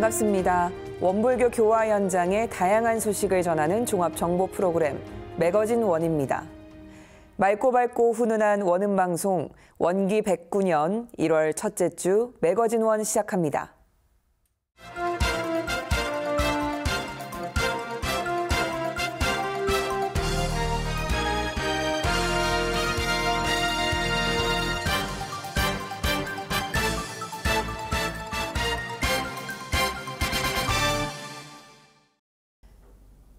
반갑습니다. 원불교 교화 현장의 다양한 소식을 전하는 종합 정보 프로그램 매거진 원입니다. 맑고 밝고 훈훈한 원음 방송 원기 109년 1월 첫째 주 매거진 원 시작합니다.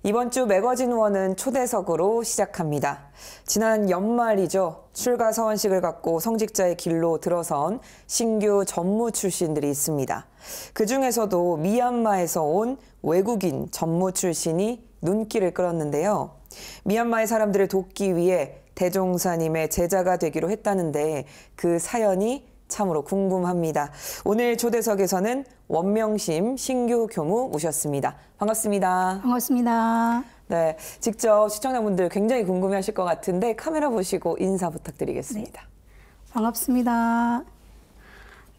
이번 주 매거진 원은 초대석으로 시작합니다. 지난 연말이죠. 출가 서원식을 갖고 성직자의 길로 들어선 신규 전무 출신들이 있습니다. 그중에서도 미얀마에서 온 외국인 전무 출신이 눈길을 끌었는데요. 미얀마의 사람들을 돕기 위해 대종사님의 제자가 되기로 했다는데 그 사연이 참으로 궁금합니다. 오늘 초대석에서는 원명심 신규 교무 모셨습니다. 반갑습니다. 반갑습니다. 네, 직접 시청자분들 굉장히 궁금해하실 것 같은데 카메라 보시고 인사 부탁드리겠습니다. 네, 반갑습니다.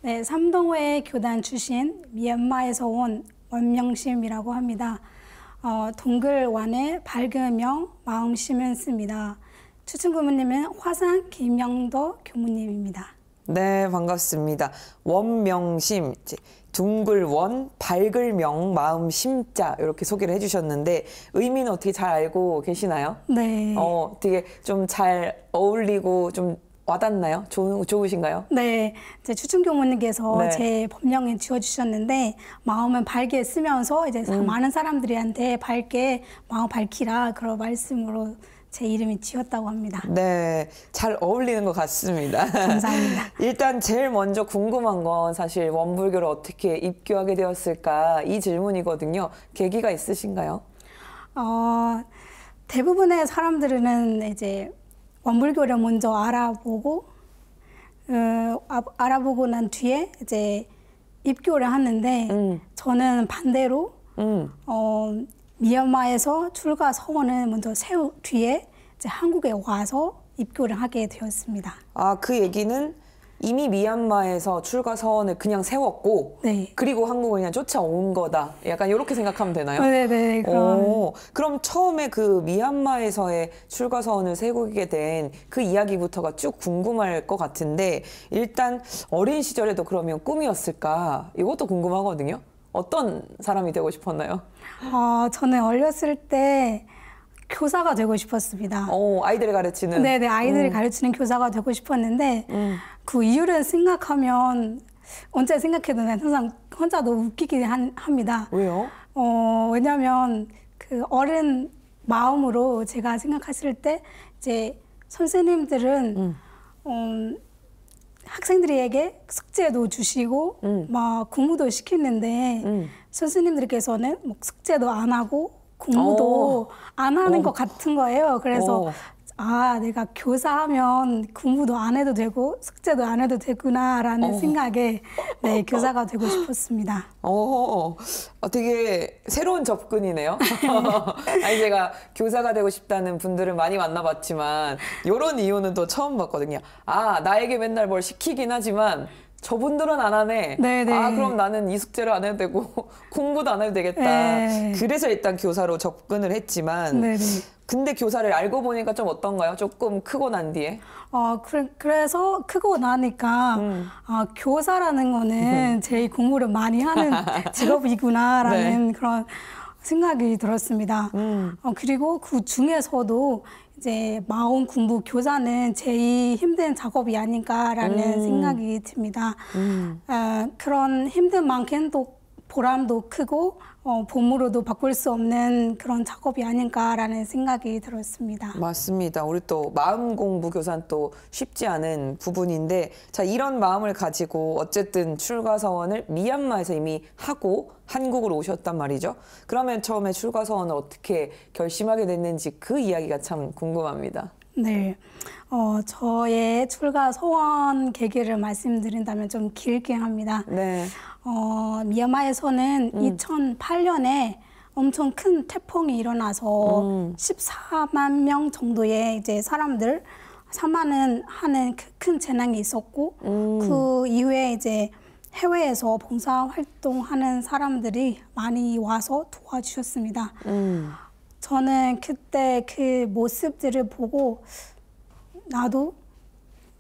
네, 삼동회 교단 출신 미얀마에서 온 원명심이라고 합니다. 동글완의 밝은 명 마음심은 씁니다. 추천 교무님은 화산 김영도 교무님입니다. 네, 반갑습니다. 원명심, 둥글원, 밝을명, 마음 심자 이렇게 소개를 해주셨는데 의미는 어떻게 잘 알고 계시나요? 네. 되게 좀 잘 어울리고 좀 와닿나요? 좋으신가요? 네, 이제 추천 교무님께서 네. 제 법명에 지어주셨는데 마음은 밝게 쓰면서 이제 많은 사람들한테 밝게 마음 밝히라 그런 말씀으로 제 이름이 지었다고 합니다. 네, 잘 어울리는 것 같습니다. 감사합니다. 일단 제일 먼저 궁금한 건 사실 원불교를 어떻게 입교하게 되었을까 이 질문이거든요. 계기가 있으신가요? 대부분의 사람들은 이제 원불교를 먼저 알아보고 난 뒤에 이제 입교를 하는데 저는 반대로 미얀마에서 출가 서원을 먼저 세운 뒤에 이제 한국에 와서 입교를 하게 되었습니다. 아, 그 얘기는 이미 미얀마에서 출가 서원을 그냥 세웠고 네. 그리고 한국을 그냥 쫓아온 거다. 약간 이렇게 생각하면 되나요? 네네. 그럼 처음에 그 미얀마에서의 출가 서원을 세우게 된 그 이야기부터가 쭉 궁금할 것 같은데 일단 어린 시절에도 그러면 꿈이었을까? 이것도 궁금하거든요. 어떤 사람이 되고 싶었나요? 저는 어렸을 때 교사가 되고 싶었습니다. 아이들을 가르치는? 네네, 아이들을 가르치는 교사가 되고 싶었는데 그 이유를 생각하면 언제 생각해도 항상 혼자 너무 웃기긴 합니다. 왜요? 왜냐하면 그 어른 마음으로 제가 생각했을 때 이제 선생님들은 학생들에게 숙제도 주시고 막 공부도 시키는데 선생님들께서는 뭐 숙제도 안 하고 공부도 안 하는 것 같은 거예요. 그래서 내가 교사하면 공부도 안 해도 되고 숙제도 안 해도 되구나라는 생각에 네, 교사가 되고 싶었습니다. 되게 새로운 접근이네요. 아니, 제가 교사가 되고 싶다는 분들을 많이 만나봤지만 이런 이유는 또 처음 봤거든요. 나에게 맨날 뭘 시키긴 하지만 저분들은 안 하네. 네네. 그럼 나는 이 숙제를 안 해도 되고 공부도 안 해도 되겠다. 네. 그래서 일단 교사로 접근을 했지만 네네. 근데 교사를 알고 보니까 좀 어떤가요? 조금 크고 난 뒤에? 그래서 크고 나니까 교사라는 거는 제일 공부를 많이 하는 직업이구나라는 그런 생각이 들었습니다. 그리고 그 중에서도 이제 마음 공부 교사는 제일 힘든 작업이 아닌가라는 생각이 듭니다. 그런 힘든 만큼 또 보람도 크고 보물로도 바꿀 수 없는 그런 작업이 아닌가라는 생각이 들었습니다. 맞습니다. 우리 또 마음 공부 교사는 또 쉽지 않은 부분인데 자, 이런 마음을 가지고 어쨌든 출가 서원을 미얀마에서 이미 하고 한국으로 오셨단 말이죠. 그러면 처음에 출가 서원을 어떻게 결심하게 됐는지 그 이야기가 참 궁금합니다. 네, 저의 출가 서원 계기를 말씀드린다면 좀 길게 합니다. 네. 미얀마에서는 2008년에 엄청 큰 태풍이 일어나서 14만 명 정도의 이제 사람들 사망은 하는 그 큰 재난이 있었고 그 이후에 이제 해외에서 봉사활동하는 사람들이 많이 와서 도와주셨습니다. 저는 그때 그 모습들을 보고 나도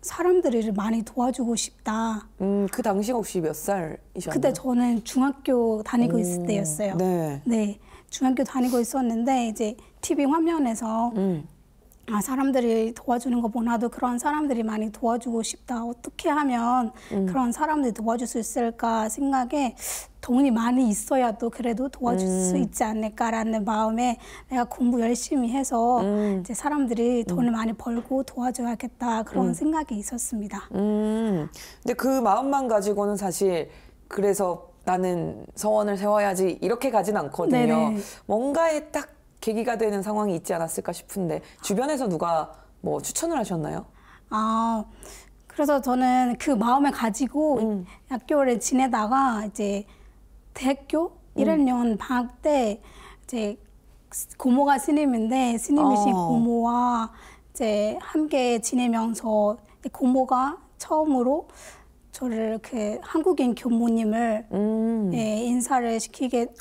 사람들을 많이 도와주고 싶다. 그 당시가 혹시 몇 살이셨나요? 그때 저는 중학교 다니고 있을 때였어요. 네. 네, 중학교 다니고 있었는데 이제 TV 화면에서 사람들이 도와주는 것보다도 그런 사람들이 많이 도와주고 싶다. 어떻게 하면 그런 사람들이 도와줄 수 있을까 생각에 돈이 많이 있어야 또 그래도 도와줄 수 있지 않을까라는 마음에 내가 공부 열심히 해서 이제 사람들이 돈을 많이 벌고 도와줘야겠다 그런 생각이 있었습니다. 근데 그 마음만 가지고는 사실 그래서 나는 서원을 세워야지 이렇게 가진 않거든요. 네네. 뭔가에 딱 계기가 되는 상황이 있지 않았을까 싶은데 주변에서 누가 뭐 추천을 하셨나요? 그래서 저는 그 마음을 가지고 학교를 지내다가 이제 대학교 1학년 방학 때 이제 고모가 스님인데 스님이신 고모와 이제 함께 지내면서 고모가 처음으로 저를 그 한국인 교무님을 인사를 시켜주셨고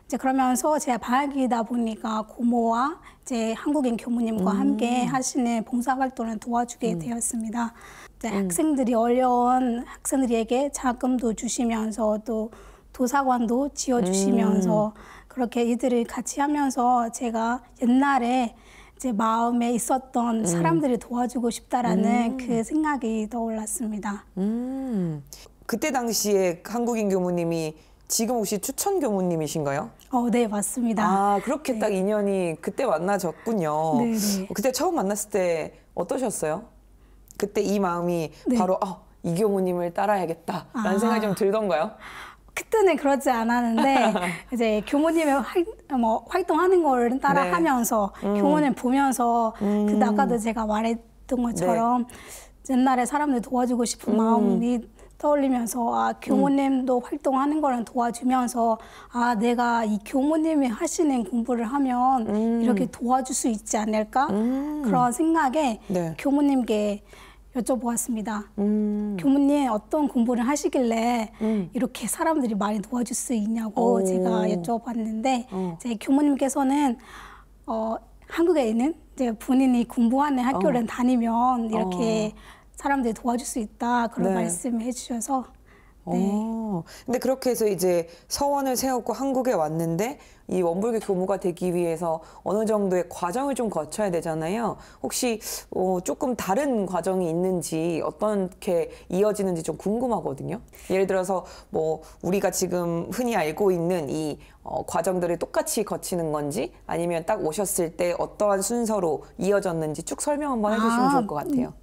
이제 그러면서 제가 방학이다 보니까 고모와 이제 한국인 교무님과 함께 하시는 봉사활동을 도와주게 되었습니다. 이제 학생들이 어려운 학생들에게 자금도 주시면서 또 도서관도 지어주시면서 그렇게 이들을 같이 하면서 제가 옛날에 제 마음에 있었던 사람들을 도와주고 싶다라는 그 생각이 떠올랐습니다. 그때 당시에 한국인 교무님이 지금 혹시 추천 교무님이신가요? 네, 맞습니다. 그렇게 딱 인연이 그때 만나졌군요. 네네. 그때 처음 만났을 때 어떠셨어요? 그때 이 마음이 바로 이 교무님을 따라야겠다라는 생각이 좀 들던가요? 그때는 그렇지 않았는데 이제 교무님의 활동하는 걸 따라하면서 교무님 보면서 그 아까도 제가 말했던 것처럼 옛날에 사람들 도와주고 싶은 마음이 떠올리면서 교무님도 활동하는 거를 도와주면서 내가 이 교무님이 하시는 공부를 하면 이렇게 도와줄 수 있지 않을까 그런 생각에 교무님께 여쭤보았습니다. 교무님 어떤 공부를 하시길래 이렇게 사람들이 많이 도와줄 수 있냐고 제가 여쭤봤는데 제 교무님께서는 한국에 있는 이제 본인이 공부하는 학교를 다니면 이렇게 사람들이 도와줄 수 있다 그런 말씀을 해주셔서 근데 그렇게 해서 이제 서원을 세우고 한국에 왔는데 이 원불교 교무가 되기 위해서 어느 정도의 과정을 좀 거쳐야 되잖아요. 혹시 조금 다른 과정이 있는지 어떻게 이어지는지 좀 궁금하거든요. 예를 들어서 뭐 우리가 지금 흔히 알고 있는 이 과정들을 똑같이 거치는 건지 아니면 딱 오셨을 때 어떠한 순서로 이어졌는지 쭉 설명 한번 해주시면 좋을 것 같아요.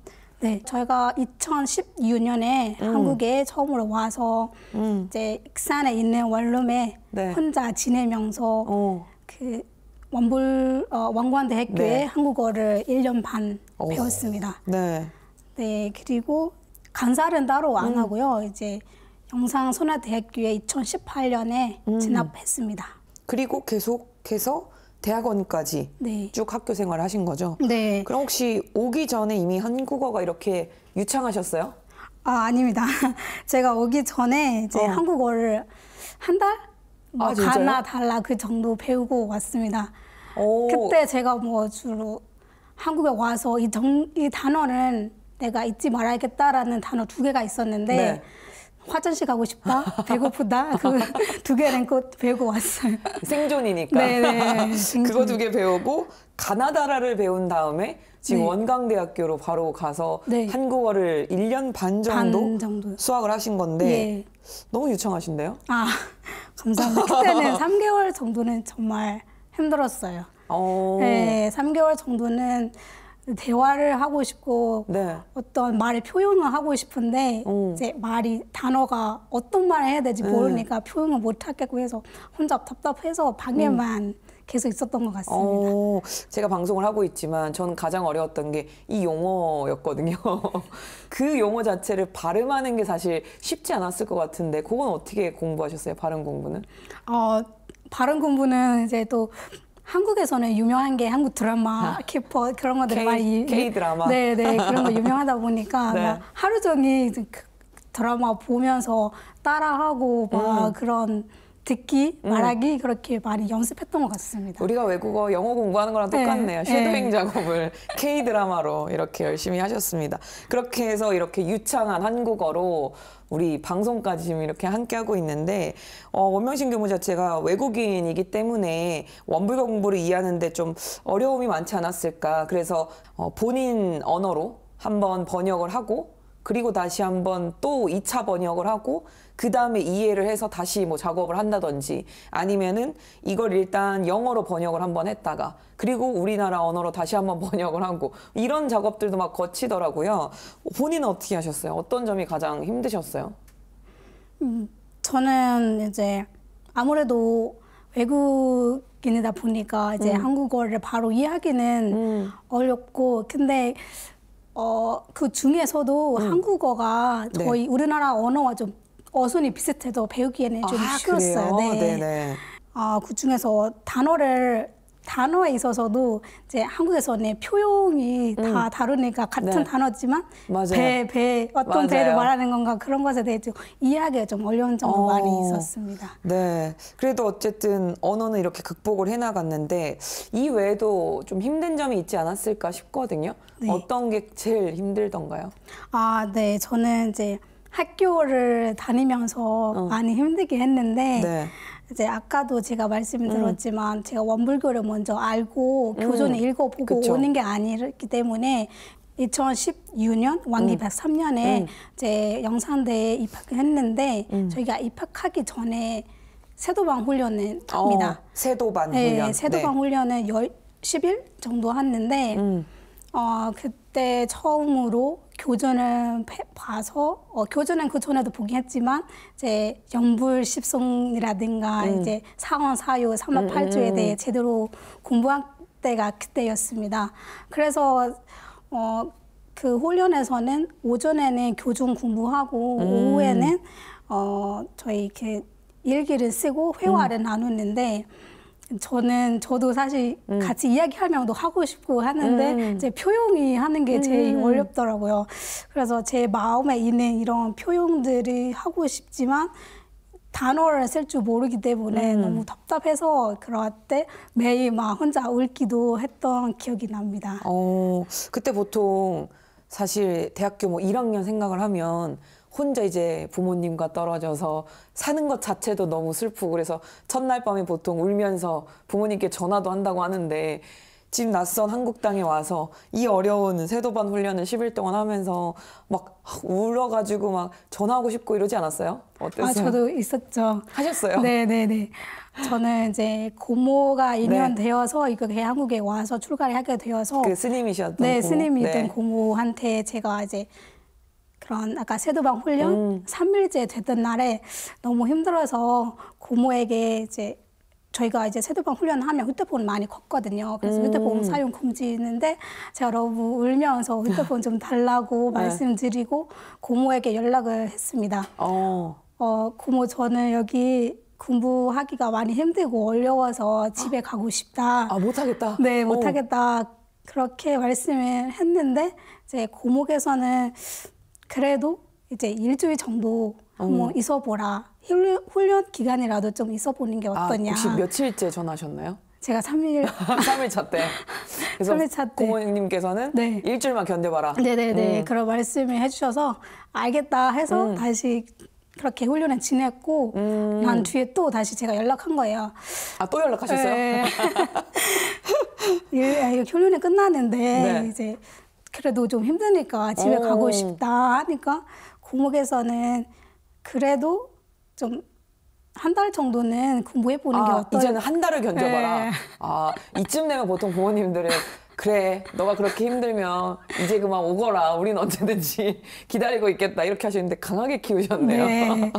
네, 저희가 2016년에 한국에 처음으로 와서 이제 익산에 있는 원룸에 혼자 지내면서 그 원광대학교에 한국어를 1년 반 배웠습니다. 네, 그리고 강사는 따로 안 하고요. 이제 영상손아대학교에 2018년에 진학했습니다. 그리고 계속해서 대학원까지 쭉 학교 생활을 하신 거죠? 네. 그럼 혹시 오기 전에 이미 한국어가 이렇게 유창하셨어요? 아닙니다. 제가 오기 전에 이제 한국어를 한 달? 가나 달라 그 정도 배우고 왔습니다. 그때 제가 뭐 주로 한국에 와서 이 단어는 내가 잊지 말아야겠다라는 단어 2개가 있었는데 화장실 가고 싶다, 배고프다 그 2개는 꼭 배우고 왔어요. 생존이니까. 네네. 그거 2개 배우고 가나다라를 배운 다음에 지금 원광대학교로 바로 가서 한국어를 1년 반 정도 수학을 하신 건데 너무 유창하신데요? 감사합니다. 그때는 3개월 정도는 정말 힘들었어요. 네, 3개월 정도는 대화를 하고 싶고 어떤 말을 표현을 하고 싶은데 이제 단어가 어떤 말을 해야 될지 모르니까 표현을 못 하겠고 해서 혼자 답답해서 방에만 계속 있었던 것 같습니다. 제가 방송을 하고 있지만 저는 가장 어려웠던 게 이 용어였거든요. 그 용어 자체를 발음하는 게 사실 쉽지 않았을 것 같은데 그건 어떻게 공부하셨어요? 발음 공부는? 발음 공부는 이제 또 한국에서는 유명한 게 한국 드라마, K-pop 그런 것들 많이 K 드라마. 네네 그런 거 유명하다 보니까 막 하루 종일 드라마 보면서 따라하고 막 그런 듣기, 말하기 그렇게 많이 연습했던 것 같습니다. 우리가 외국어, 영어 공부하는 거랑 똑같네요. 네. 쉐도잉 작업을 K-드라마로 이렇게 열심히 하셨습니다. 그렇게 해서 이렇게 유창한 한국어로 우리 방송까지 지금 이렇게 함께하고 있는데 원명신 교무 자체가 외국인이기 때문에 원불교 공부를 이해하는데 좀 어려움이 많지 않았을까. 그래서 본인 언어로 한번 번역을 하고 그리고 다시 한번 또 2차 번역을 하고 그 다음에 이해를 해서 다시 뭐 작업을 한다든지 아니면은 이걸 일단 영어로 번역을 한번 했다가 그리고 우리나라 언어로 다시 한번 번역을 하고 이런 작업들도 막 거치더라고요. 본인은 어떻게 하셨어요? 어떤 점이 가장 힘드셨어요? 저는 이제 아무래도 외국인이다 보니까 이제 한국어를 바로 이해하기는 어렵고 근데 그 중에서도 한국어가 저희 우리나라 언어와 좀 어순이 비슷해서 배우기에는 좀 쉬웠어요. 그래요? 네. 네네. 그 중에서 단어에 있어서도 이제 한국에서는 표현이 다 다르니까 같은 네. 단어지만 맞아요. 어떤 배를 맞아요. 말하는 건가 그런 것에 대해 좀 이해하기가 좀 어려운 점도 많이 있었습니다. 네. 그래도 어쨌든 언어는 이렇게 극복을 해나갔는데 이 외에도 좀 힘든 점이 있지 않았을까 싶거든요. 네. 어떤 게 제일 힘들던가요? 네. 저는 이제 학교를 다니면서 많이 힘들게 했는데 네. 이제 아까도 제가 말씀드렸지만 제가 원불교를 먼저 알고 교존을 읽어보고 그쵸. 오는 게 아니기 때문에 2016년 왕기 103년에 이제 영산대에 입학했는데 저희가 입학하기 전에 세도방 훈련을 합니다. 세도반 네, 훈련. 세도방 훈련을 10일 정도 했는데 그때 처음으로 교전을 봐서 교전은 그 전에도 보긴 했지만 이제 영불십송이라든가 이제 사원 사유 삼합팔조에 대해 제대로 공부한 때가 그때였습니다. 그래서 그 훈련에서는 오전에는 교종 공부하고 오후에는 저희 이렇게 일기를 쓰고 회화를 나누는데 저도 사실 같이 이야기하면도 하고 싶고 하는데 이제 표현이 하는 게 제일 어렵더라고요. 그래서 제 마음에 있는 이런 표현들이 하고 싶지만 단어를 쓸 줄 모르기 때문에 너무 답답해서 그럴 때 매일 막 혼자 울기도 했던 기억이 납니다. 그때 보통 사실 대학교 뭐 1학년 생각을 하면 혼자 이제 부모님과 떨어져서 사는 것 자체도 너무 슬프고 그래서 첫날 밤에 보통 울면서 부모님께 전화도 한다고 하는데 집 낯선 한국 땅에 와서 이 어려운 세도반 훈련을 10일 동안 하면서 막 울어가지고 막 전화하고 싶고 이러지 않았어요? 어땠어요? 저도 있었죠. 하셨어요? 네네네. 저는 이제 고모가 2년 되어서 이렇게 한국에 와서 출가를 하게 되어서 그 스님이셨던 네, 고모? 스님이던 고모한테 제가 이제 그런 아까 세도방 훈련 3일째 됐던 날에 너무 힘들어서 고모에게 이제 저희가 이제 세도방 훈련하면 휴대폰 많이 컸거든요. 그래서 휴대폰 사용 금지인데 제가 너무 울면서 휴대폰 좀 달라고 말씀드리고 고모에게 연락을 했습니다. 고모 저는 여기 공부하기가 많이 힘들고 어려워서 집에 가고 싶다. 못하겠다? 네, 못하겠다. 그렇게 말씀을 했는데 이제 고모께서는 그래도 이제 일주일 정도 한번 있어보라. 훈련 기간이라도 좀 있어보는 게 어떠냐. 혹시 며칠째 전화하셨나요? 제가 3일. 3일차 때. 그래서 3일차 때. 고모님께서는 네. 일주일만 견뎌봐라. 네네네. 그런 말씀을 해주셔서 알겠다 해서 다시 그렇게 훈련을 지냈고 난 뒤에 또 다시 제가 연락한 거예요. 또 연락하셨어요? 네. 훈련이 끝났는데 이제 그래도 좀 힘드니까 집에 가고 싶다 하니까 고모께서는 그래도 좀 한 달 정도는 공부해보는 게 어떨까. 이제는 한 달을 견뎌봐라. 이쯤 되면 보통 부모님들은 그래, 너가 그렇게 힘들면 이제 그만 오거라. 우린 언제든지 기다리고 있겠다. 이렇게 하시는데 강하게 키우셨네요. 네.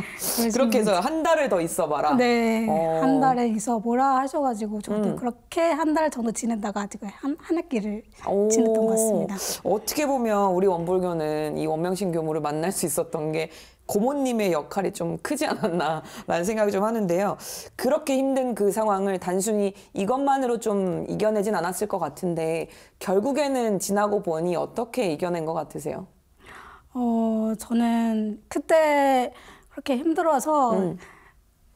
그렇게 해서 한 달을 더 있어봐라. 네. 한 달에 있어보라 하셔가지고 저도 그렇게 한 달 정도 지내다가 지금 한 학기를 지냈던 것 같습니다. 어떻게 보면 우리 원불교는 이 원명신 교무를 만날 수 있었던 게 고모님의 역할이 좀 크지 않았나라는 생각이 좀 하는데요. 그렇게 힘든 그 상황을 단순히 이것만으로 좀 이겨내진 않았을 것 같은데 결국에는 지나고 보니 어떻게 이겨낸 것 같으세요? 저는 그때 그렇게 힘들어서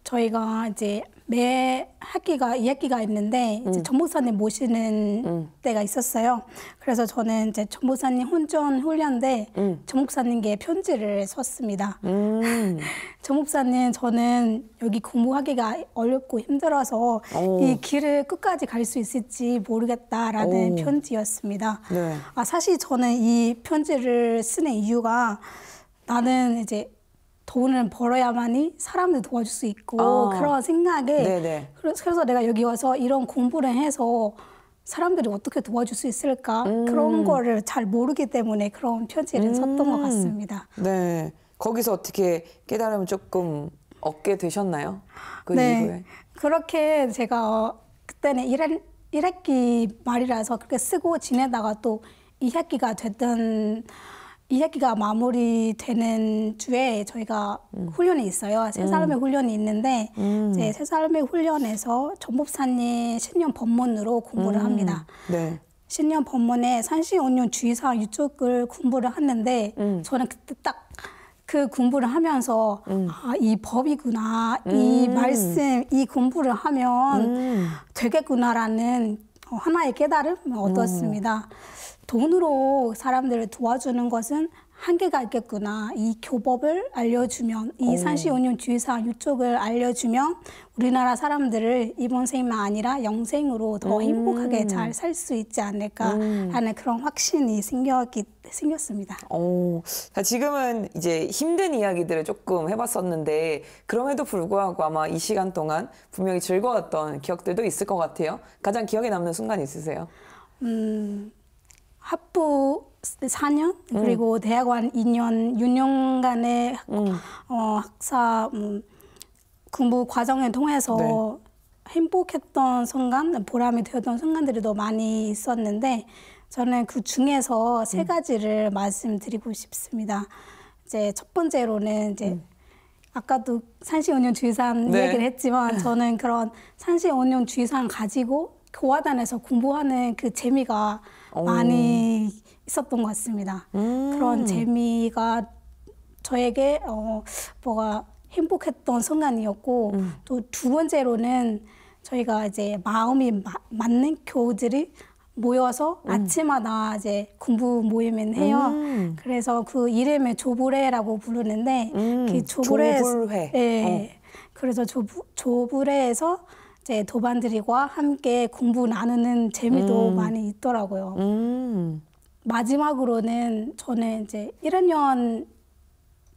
저희가 이제 매 학기가 2학기가 있는데 이제 전목사님 모시는 때가 있었어요. 그래서 저는 이제 전목사님 혼전 훈련대 전목사님께 편지를 썼습니다. 전목사님, 저는 여기 공부하기가 어렵고 힘들어서 이 길을 끝까지 갈 수 있을지 모르겠다라는 편지였습니다. 네. 사실 저는 이 편지를 쓰는 이유가 나는 이제 돈을 벌어야만이 사람들 도와줄 수 있고 그런 생각에 네네. 그래서 내가 여기 와서 이런 공부를 해서 사람들이 어떻게 도와줄 수 있을까 그런 거를 잘 모르기 때문에 그런 편지를 썼던 것 같습니다. 네. 거기서 어떻게 깨달음을 조금 얻게 되셨나요? 그 네. 이후에. 그렇게 제가 그때는 1학기 말이라서 그렇게 쓰고 지내다가 또 2학기가 됐던 2학기가 마무리되는 주에 저희가 훈련이 있어요. 세 사람의 훈련이 있는데 이제 세 사람의 훈련에서 전목사님 신년 법문으로 공부를 합니다. 네. 신년 법문에 산시온yon 주의사항 이쪽을 공부를 하는데 저는 그때 딱 그 공부를 하면서 이 법이구나, 이 말씀, 이 공부를 하면 되겠구나라는 하나의 깨달음을 얻었습니다. 돈으로 사람들을 도와주는 것은 한계가 있겠구나. 이 교법을 알려주면, 이 산시온yon 주의사항 이쪽을 알려주면 우리나라 사람들을 이번 생만 아니라 영생으로 더 행복하게 잘 살 수 있지 않을까 하는 그런 확신이 생겼습니다. 자, 지금은 이제 힘든 이야기들을 조금 해봤었는데 그럼에도 불구하고 아마 이 시간 동안 분명히 즐거웠던 기억들도 있을 것 같아요. 가장 기억에 남는 순간 있으세요? 학부 4년 그리고 대학원 2년 6년간의 학사 공부 과정을 통해서 행복했던 순간, 보람이 되었던 순간들이 더 많이 있었는데 저는 그 중에서 세 가지를 말씀드리고 싶습니다. 이제 첫 번째로는 이제 아까도 산시온yon 주의사항 이야기를 했지만 저는 그런 산시온yon 주의사항 가지고 교화단에서 공부하는 그 재미가 많이 있었던 것 같습니다. 그런 재미가 저에게 뭐가 행복했던 순간이었고 또 두 번째로는 저희가 이제 마음이 맞는 교우들이 모여서 아침마다 이제 공부 모임을 해요. 그래서 그 이름을 조불회라고 부르는데 그 조불회. 네. 그래서 조불회에서 이제 도반들과 함께 공부 나누는 재미도 많이 있더라고요. 마지막으로는 저는 이제 1학년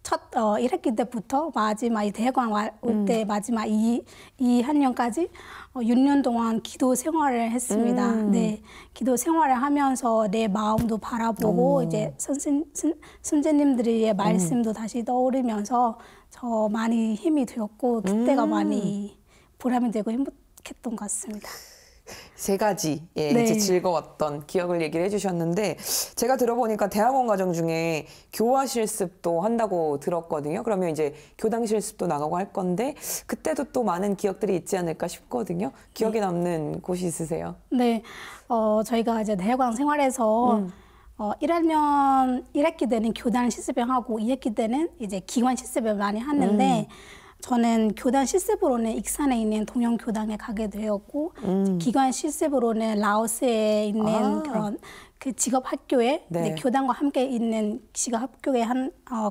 첫 1학기 때부터 마지막 이 대학원 올 때 마지막 2학년까지 6년 동안 기도 생활을 했습니다. 네, 기도 생활을 하면서 내 마음도 바라보고 이제 선생님들의 말씀도 다시 떠오르면서 저 많이 힘이 되었고 그때가 많이 보람이 되고 행복했던 것 같습니다. 세 가지 이제 즐거웠던 기억을 얘기를 해주셨는데 제가 들어보니까 대학원 과정 중에 교화 실습도 한다고 들었거든요. 그러면 이제 교당 실습도 나가고 할 건데 그때도 또 많은 기억들이 있지 않을까 싶거든요. 기억에 남는 곳이 있으세요? 네, 저희가 이제 대학원 생활에서 1학기 때는 교단 실습을 하고 2학기 때는 이제 기관 실습을 많이 하는데 저는 교단 실습으로는 익산에 있는 동영교당에 가게 되었고 기관 실습으로는 라오스에 있는 그런 그 직업학교에 교단과 함께 있는 직업학교에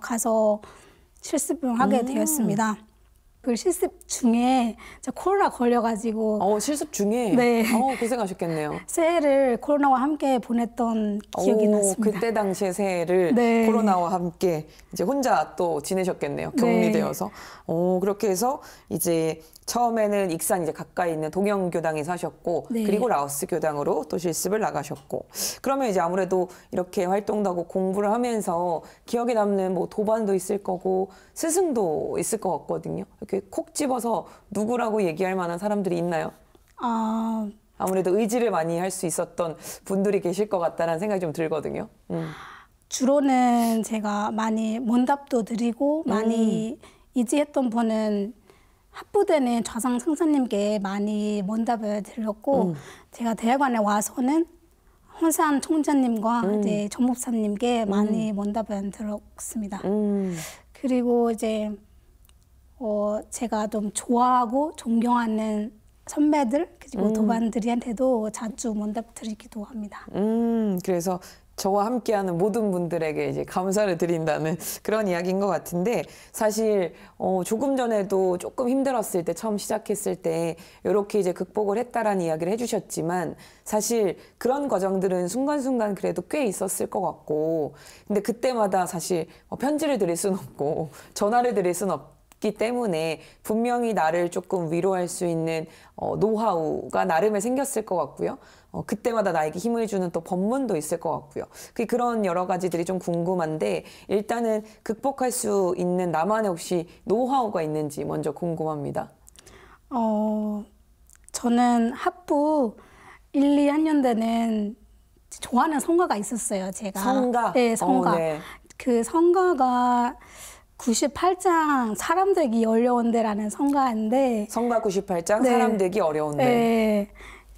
가서 실습을 하게 되었습니다. 그 실습 중에 코로나 걸려가지고 실습 중에? 네. 고생하셨겠네요. 새해를 코로나와 함께 보냈던 기억이 났습니다. 그때 당시에 새해를 코로나와 함께 이제 혼자 또 지내셨겠네요. 격리되어서. 그렇게 해서 이제 처음에는 익산 이제 가까이 있는 동영교당에 사셨고 그리고 라오스 교당으로 또 실습을 나가셨고 그러면 이제 아무래도 이렇게 활동도 하고 공부를 하면서 기억에 남는 뭐 도반도 있을 거고 스승도 있을 것 같거든요. 이렇게 콕 집어서 누구라고 얘기할 만한 사람들이 있나요? 아무래도 의지를 많이 할 수 있었던 분들이 계실 것 같다는 생각이 좀 들거든요. 주로는 제가 많이 문답도 드리고 많이 의지했던 분은 학부되는 좌상 상사님께 많이 문답을 드렸고 제가 대학원에 와서는 혼산 총재님과 이제 전목사님께 많이 문답을 들었습니다. 그리고 이제 제가 좀 좋아하고 존경하는 선배들 그리고 도반들한테도 자주 문답 드리기도 합니다. 그래서 저와 함께하는 모든 분들에게 이제 감사를 드린다는 그런 이야기인 것 같은데 사실 조금 전에도 조금 힘들었을 때 처음 시작했을 때 이렇게 이제 극복을 했다라는 이야기를 해주셨지만 사실 그런 과정들은 순간순간 그래도 꽤 있었을 것 같고 근데 그때마다 사실 편지를 드릴 순 없고 전화를 드릴 순 없기 때문에 분명히 나를 조금 위로할 수 있는 노하우가 나름의 생겼을 것 같고요. 그때마다 나에게 힘을 주는 또 법문도 있을 것 같고요. 그런 여러 가지들이 좀 궁금한데 일단은 극복할 수 있는 나만의 혹시 노하우가 있는지 먼저 궁금합니다. 저는 학부 1, 2 학년 때는 좋아하는 성가가 있었어요. 제가. 성가? 네, 성가. 네. 그 성가가 98장 사람 되기 어려운데라는 성가인데 성가 98장 네. 사람 되기 어려운데. 네.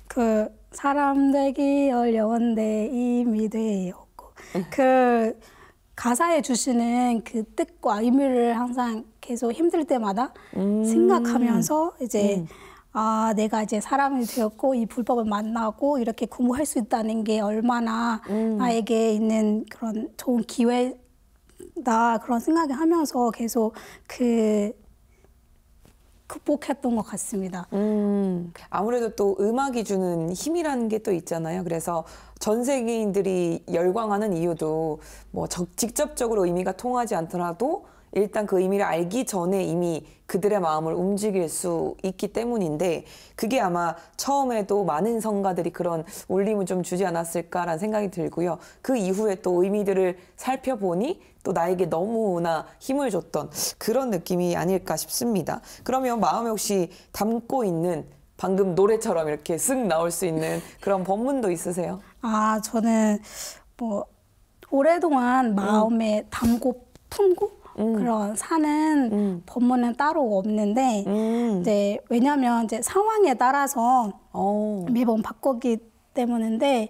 그 사람 되기 어려운데 이미 되었고 그 가사에 주시는 그 뜻과 의미를 항상 계속 힘들 때마다 생각하면서 이제 내가 이제 사람이 되었고 이 불법을 만나고 이렇게 공부할 수 있다는 게 얼마나 나에게 있는 그런 좋은 기회다 그런 생각을 하면서 계속 극복했던 것 같습니다. 아무래도 또 음악이 주는 힘이라는 게 또 있잖아요. 그래서 전 세계인들이 열광하는 이유도 뭐 직접적으로 의미가 통하지 않더라도 일단 그 의미를 알기 전에 이미 그들의 마음을 움직일 수 있기 때문인데 그게 아마 처음에도 많은 성가들이 그런 울림을 좀 주지 않았을까라는 생각이 들고요. 그 이후에 또 의미들을 살펴보니 또 나에게 너무나 힘을 줬던 그런 느낌이 아닐까 싶습니다. 그러면 마음에 혹시 담고 있는 방금 노래처럼 이렇게 쓱 나올 수 있는 그런 법문도 있으세요? 저는 뭐 오랫동안 마음에 담고 품고 그런 사는 법문은 따로 없는데 이제 왜냐하면 이제 상황에 따라서 매번 바꾸기 때문인데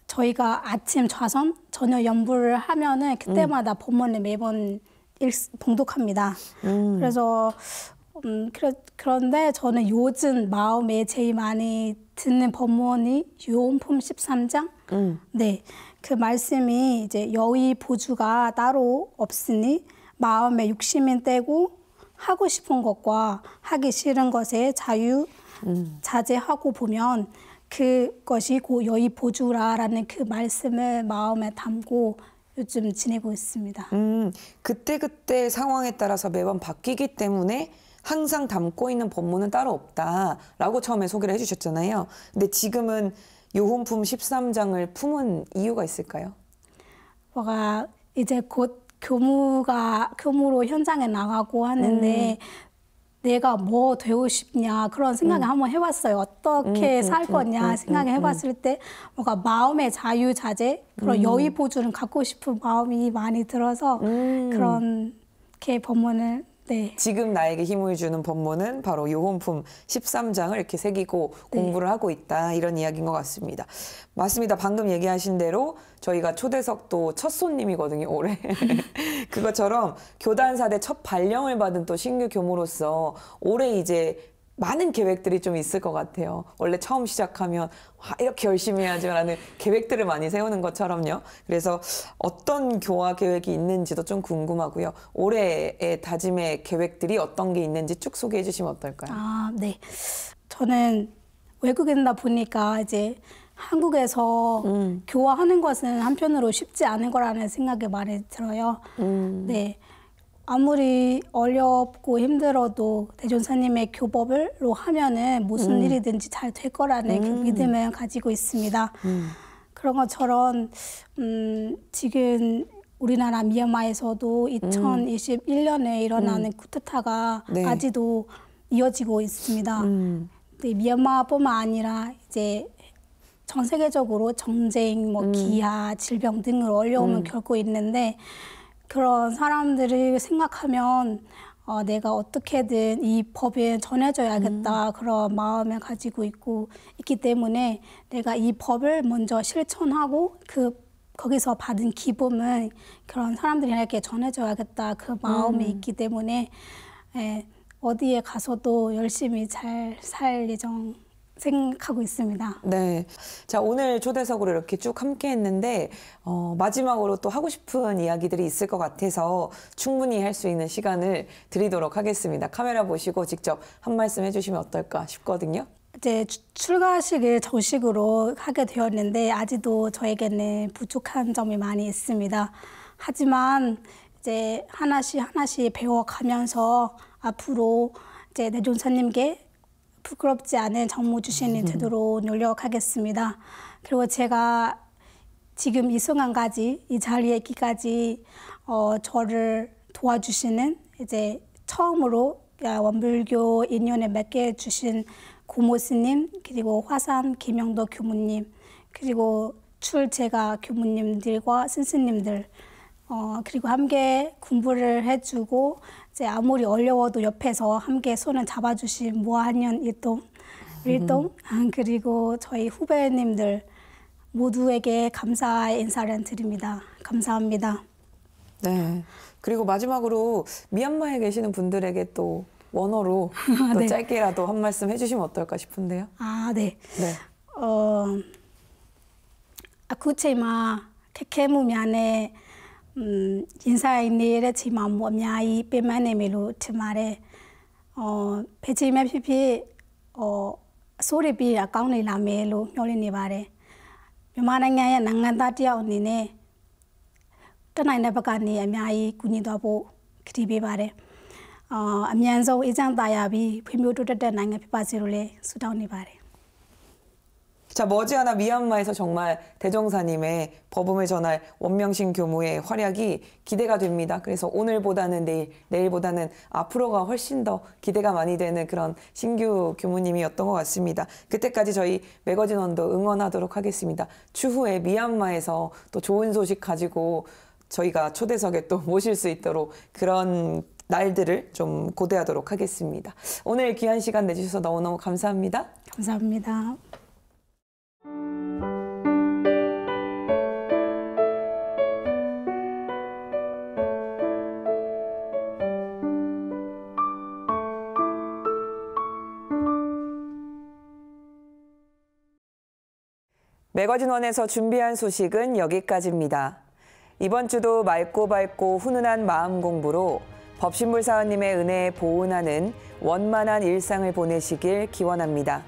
저희가 아침 좌선, 저녁 연부를 하면은 그때마다 법문을 매번 봉독합니다. 그래서 그런데 저는 요즘 마음에 제일 많이 듣는 법문이 요한복음 13장. 네, 그 말씀이 이제 여의 보주가 따로 없으니 마음에 욕심이 떼고 하고 싶은 것과 하기 싫은 것에 자제하고 보면 그것이 고 여의 보주라라는 그 말씀을 마음에 담고 요즘 지내고 있습니다. 그때그때 상황에 따라서 매번 바뀌기 때문에 항상 담고 있는 법문은 따로 없다라고 처음에 소개를 해주셨잖아요. 근데 지금은 요한복음 13장을 품은 이유가 있을까요? 뭐가 이제 곧 교무로 현장에 나가고 하는데 내가 뭐 되고 싶냐 그런 생각을 한번 해봤어요. 어떻게 살 거냐 생각을 해봤을 때 뭔가 마음의 자유자재 그런 여의보주를 갖고 싶은 마음이 많이 들어서 그렇게 법문을 네. 지금 나에게 힘을 주는 법문은 바로 요한복음 13장을 이렇게 새기고 공부를 하고 있다 이런 이야기인 것 같습니다. 맞습니다. 방금 얘기하신 대로 저희가 초대석도 첫 손님이거든요, 올해. 그것처럼 교단사대 첫 발령을 받은 또 신규 교무로서 올해 이제 많은 계획들이 좀 있을 것 같아요. 원래 처음 시작하면 이렇게 열심히 해야지라는 계획들을 많이 세우는 것처럼요. 그래서 어떤 교화 계획이 있는지도 좀 궁금하고요. 올해의 다짐의 계획들이 어떤 게 있는지 쭉 소개해 주시면 어떨까요? 네. 저는 외국인이다 보니까 이제 한국에서 교화하는 것은 한편으로 쉽지 않은 거라는 생각이 많이 들어요. 네. 아무리 어렵고 힘들어도 대전사님의 교법으로 하면은 무슨 일이든지 잘 될 거라는 그 믿음을 가지고 있습니다. 그런 것처럼 지금 우리나라 미얀마에서도 2021년에 일어나는 쿠데타가 네. 아직도 이어지고 있습니다. 네, 미얀마뿐만 아니라 이제 전 세계적으로 전쟁, 기아, 질병 등으로 어려움을 겪고 있는데 그런 사람들을 생각하면 내가 어떻게든 이 법에 전해줘야겠다 그런 마음을 가지고 있기 때문에 내가 이 법을 먼저 실천하고 거기서 받은 기쁨을 그런 사람들에게 전해줘야겠다 그 마음이 있기 때문에 어디에 가서도 열심히 잘 살 예정 생각하고 있습니다. 네. 자, 오늘 초대석으로 이렇게 쭉 함께 했는데, 마지막으로 또 하고 싶은 이야기들이 있을 것 같아서 충분히 할 수 있는 시간을 드리도록 하겠습니다. 카메라 보시고 직접 한 말씀 해주시면 어떨까 싶거든요. 이제 출가식을 정식으로 하게 되었는데, 아직도 저에게는 부족한 점이 많이 있습니다. 하지만 이제 하나씩 배워가면서 앞으로 이제 내종사님께 부끄럽지 않은 정무 주신이 되도록 노력하겠습니다. 그리고 제가 지금 이 순간까지 이 자리에 있기까지 저를 도와주시는 이제 처음으로 원불교 인연에 맺게 주신 고모스님, 그리고 화산 김영도 교무님, 그리고 출제가 교무님들과 스승님들, 그리고 함께 공부를 해주고 이제 아무리 어려워도 옆에서 함께 손을 잡아주신 무한년 일동, 그리고 저희 후배님들 모두에게 감사의 인사를 드립니다. 감사합니다. 네. 그리고 마지막으로 미얀마에 계시는 분들에게 또 원어로 또 네. 짧게라도 한 말씀 해주시면 어떨까 싶은데요. 네. 네. Akuချိန်ခက်ခဲမှုများနဲ့ရင်ဆိုင်နေတဲ့ချိန်မှာအများကြီးပင်ပန်းနေပြီလို့ထင်ပါတယ်ဘယ်ချိန်မှဖြစ်ဖြစ်အစိုးရပြည်တာကောင်းနေလာမယ်လို့မျှော်လင့်နေပါတယ်မြန်မာနိုင်ငံရဲ့နိုင်ငံသားတယောက်အနေနဲ့တက်နိုင်တဲ့ဘက်ကနေအများကြီးကူညီသွားဖို့ကတိပေးပါတယ်အမြန်ဆုံးအေးချမ်းသာယာပြီးဖွံ့ဖြိုးတိုးတက်တဲ့နိုင်ငံဖြစ်ပါစေလို့လည်းဆုတောင်းနေပါတယ် 자, 머지않아 미얀마에서 정말 대종사님의 법음을 전할 원명신 교무의 활약이 기대가 됩니다. 그래서 오늘보다는 내일, 내일보다는 앞으로가 훨씬 더 기대가 많이 되는 그런 신규 교무님이었던 것 같습니다. 그때까지 저희 매거진원도 응원하도록 하겠습니다. 추후에 미얀마에서 또 좋은 소식 가지고 저희가 초대석에 또 모실 수 있도록 그런 날들을 좀 고대하도록 하겠습니다. 오늘 귀한 시간 내주셔서 너무너무 감사합니다. 감사합니다. 매거진원에서 준비한 소식은 여기까지입니다. 이번 주도 맑고 밝고 훈훈한 마음 공부로 법신불사원님의 은혜에 보은하는 원만한 일상을 보내시길 기원합니다.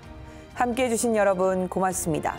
함께해 주신 여러분 고맙습니다.